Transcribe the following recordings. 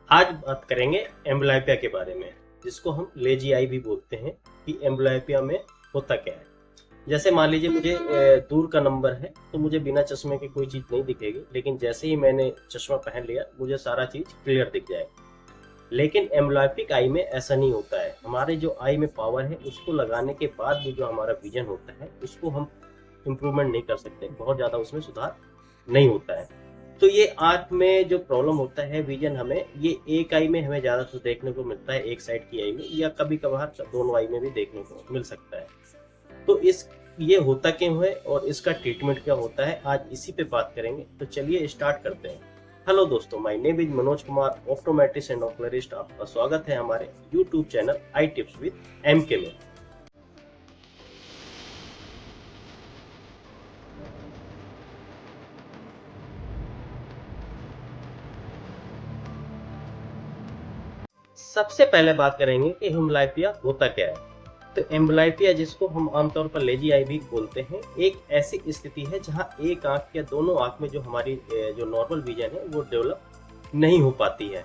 आज बात करेंगे एम्ब्लायोपिया के बारे में, जिसको हम लेजी आई भी बोलते हैं कि एम्ब्लायोपिया में होता क्या है। जैसे मान लीजिए मुझे दूर का नंबर है तो मुझे बिना चश्मे के कोई चीज़ नहीं दिखेगी, लेकिन जैसे ही मैंने चश्मा पहन लिया मुझे सारा चीज़ क्लियर दिख जाए। लेकिन एम्ब्लायोपिक आई में ऐसा नहीं होता है। हमारे जो आई में पावर है उसको लगाने के बाद भी जो हमारा विजन होता है उसको हम इम्प्रूवमेंट नहीं कर सकते, बहुत ज़्यादा उसमें सुधार नहीं होता है। तो ये आँख में जो प्रॉब्लम होता है विजन, हमें ये एक आई में हमें ज़्यादा तो देखने को मिलता है, एक साइड की आई में, या कभी कभार दोनों आई में भी देखने को मिल सकता है। तो इस ये होता क्यों है और इसका ट्रीटमेंट क्या होता है, आज इसी पे बात करेंगे। तो चलिए स्टार्ट करते हैं। हेलो दोस्तों, my name is Manoj Kumar, optometrist and ocularist. आपका स्वागत है हमारे YouTube channel eye tips with MK में। सबसे पहले बात करेंगे कि एम्ब्लायोपिया होता क्या है। तो एम्ब्लायोपिया, जिसको हम आमतौर पर लेजी आई भी बोलते हैं, एक ऐसी स्थिति है जहां एक आंख या दोनों आंख में जो हमारी जो नॉर्मल विजन है वो डेवलप नहीं हो पाती है।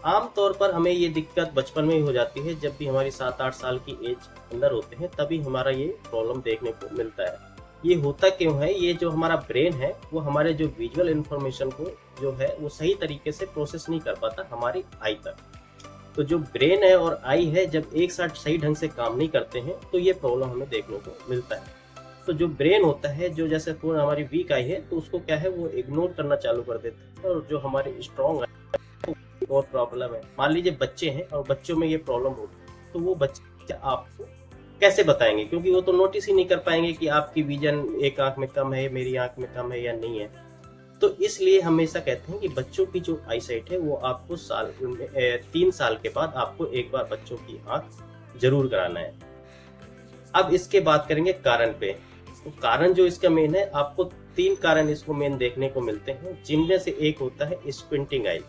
आमतौर पर हमें ये दिक्कत बचपन में ही हो जाती है, जब भी हमारी 7-8 साल की एज अंदर होते हैं तभी हमारा ये प्रॉब्लम देखने को मिलता है। ये होता क्यों है? ये जो हमारा ब्रेन है वो हमारे जो विजुअल इंफॉर्मेशन को जो है वो सही तरीके से प्रोसेस नहीं कर पाता हमारी आई तक। तो जो ब्रेन है और आई है जब एक साथ सही ढंग से काम नहीं करते हैं तो ये प्रॉब्लम हमें देखने को मिलता है। तो जो ब्रेन होता है, जो जैसे पूर्ण हमारी वीक आई है तो उसको क्या है वो इग्नोर करना चालू कर देता है, और जो हमारी स्ट्रॉन्ग आई और प्रॉब्लम है, मान लीजिए बच्चे हैं और बच्चों में ये प्रॉब्लम होती है, तो वो बच्चे आपको कैसे बताएंगे? क्योंकि वो तो नोटिस ही नहीं कर पाएंगे कि आपकी विजन एक आंख में कम है, मेरी आंख में कम है या नहीं है। तो इसलिए हमेशा कहते हैं कि बच्चों की जो आई साइट है वो आपको 3 साल के बाद आपको एक बार बच्चों की आंख जरूर कराना है। अब इसके बात करेंगे कारण पे। तो कारण जो इसका मेन है, आपको 3 कारण इसको मेन देखने को मिलते हैं, जिनमें से एक होता है स्क्विंटिंग आई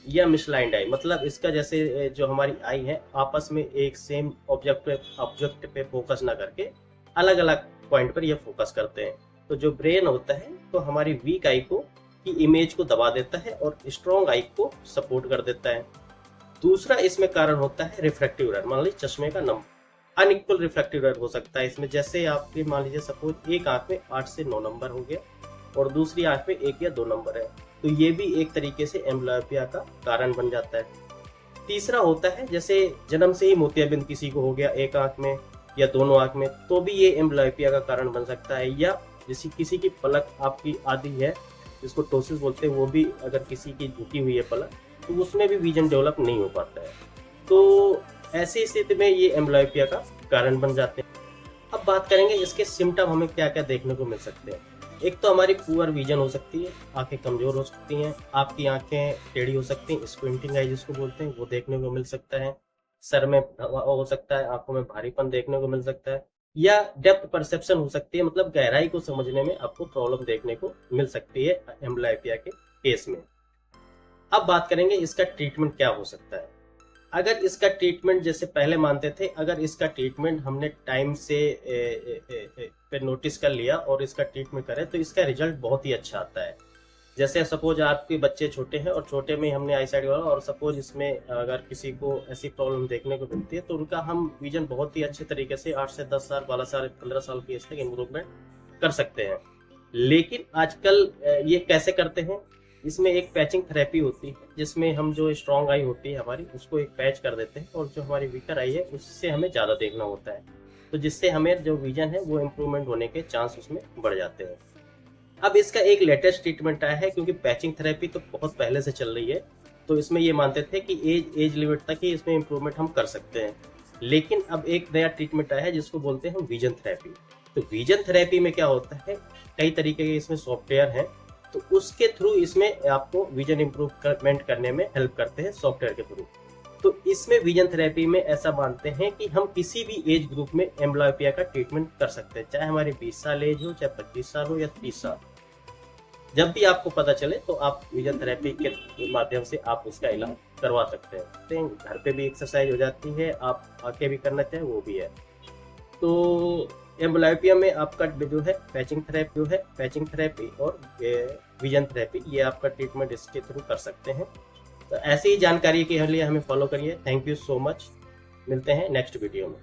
या मिसलाइंड आई। मतलब इसका जैसे जो हमारी आई है आपस में एक सेम ऑब्जेक्ट पे फोकस ना करके अलग अलग पॉइंट पर ये फोकस करते हैं। तो जो ब्रेन होता है तो हमारी वीक आई को की इमेज को दबा देता है और स्ट्रॉन्ग आई को सपोर्ट कर देता है। दूसरा इसमें कारण होता है रिफ्रैक्टिव एरर। मान लीजिए चश्मे का नंबर अनइक्वल रिफ्रैक्टिव एरर हो सकता है इसमें। जैसे आपके मान लीजिए सपोज एक आंख में 8 से 9 नंबर हो गया और दूसरी आंख में 1 या 2 नंबर है, तो ये भी एक तरीके से एम्ब्लायोपिया का कारण बन जाता है। तीसरा होता है जैसे जन्म से ही मोतियाबिंद किसी को हो गया एक आंख में या दोनों आंख में, तो भी ये एम्ब्लायोपिया का कारण बन सकता है। या जैसे किसी की पलक आपकी आधी है, जिसको टोसिस बोलते हैं, वो भी अगर किसी की झुकी हुई है पलक, तो उसमें भी विजन डेवलप नहीं हो पाता है। तो ऐसी स्थिति में ये एम्ब्लायोपिया का कारण बन जाते हैं। अब बात करेंगे इसके सिम्टम हमें क्या क्या देखने को मिल सकते हैं। एक तो हमारी पुअर विजन हो सकती है, आंखें कमजोर हो सकती हैं, आपकी आंखें टेढ़ी हो सकती हैं, स्क्विंटिंग आई जिसको बोलते हैं वो देखने को मिल सकता है। सर में हो सकता है, आंखों में भारीपन देखने को मिल सकता है, या डेप्थ परसेप्शन हो सकती है, मतलब गहराई को समझने में आपको प्रॉब्लम देखने को मिल सकती है एम्ब्लायोपिया के केस में। अब बात करेंगे इसका ट्रीटमेंट क्या हो सकता है। अगर इसका ट्रीटमेंट जैसे पहले मानते थे, अगर इसका ट्रीटमेंट हमने टाइम से पे नोटिस कर लिया और इसका ट्रीटमेंट करें तो इसका रिजल्ट बहुत ही अच्छा आता है। जैसे सपोज आपके बच्चे छोटे हैं और छोटे में ही हमने आई साइड वाला, और सपोज इसमें अगर किसी को ऐसी प्रॉब्लम देखने को मिलती है तो उनका हम विजन बहुत ही अच्छे तरीके से 8 से 10 साल, 12 साल, 15 साल की एज तक इम्प्रूवमेंट कर सकते हैं। लेकिन आजकल ये कैसे करते हैं, इसमें एक पैचिंग थेरेपी होती है, जिसमें हम जो स्ट्रॉन्ग आई होती है हमारी उसको एक पैच कर देते हैं, और जो हमारी वीकर आई है उससे हमें ज़्यादा देखना होता है, तो जिससे हमें जो विजन है वो इम्प्रूवमेंट होने के चांस उसमें बढ़ जाते हैं। अब इसका एक लेटेस्ट ट्रीटमेंट आया है, क्योंकि पैचिंग थेरेपी तो बहुत पहले से चल रही है, तो इसमें ये मानते थे कि एज लिमिट तक ही इसमें इम्प्रूवमेंट हम कर सकते हैं। लेकिन अब एक नया ट्रीटमेंट आया है जिसको बोलते हैं हम विजन थेरेपी। तो विजन थेरेपी में क्या होता है, कई तरीके के इसमें सॉफ्टवेयर हैं, तो उसके थ्रू इसमें आपको विजन इम्प्रूवमेंट करने में हेल्प करते हैं सॉफ्टवेयर के थ्रू। तो इसमें विजन थेरेपी में ऐसा मानते हैं कि हम किसी भी एज ग्रुप में एम्ब्लायोपिया का ट्रीटमेंट कर सकते हैं, चाहे हमारी 20 साल एज हो, चाहे 25 साल हो या 30 साल। जब भी आपको पता चले तो आप विजन थेरेपी के माध्यम से आप उसका इलाज करवा सकते हैं। घर पे भी एक्सरसाइज हो जाती है, आप आके भी करना चाहें वो भी है। तो एम्ब्लायोपिया में आपका जो है पैचिंग थेरेपी और विजन थेरेपी, ये आपका ट्रीटमेंट इसके थ्रू कर सकते हैं। तो ऐसी ही जानकारी के लिए हमें फॉलो करिए। Thank you so much. मिलते हैं नेक्स्ट वीडियो में।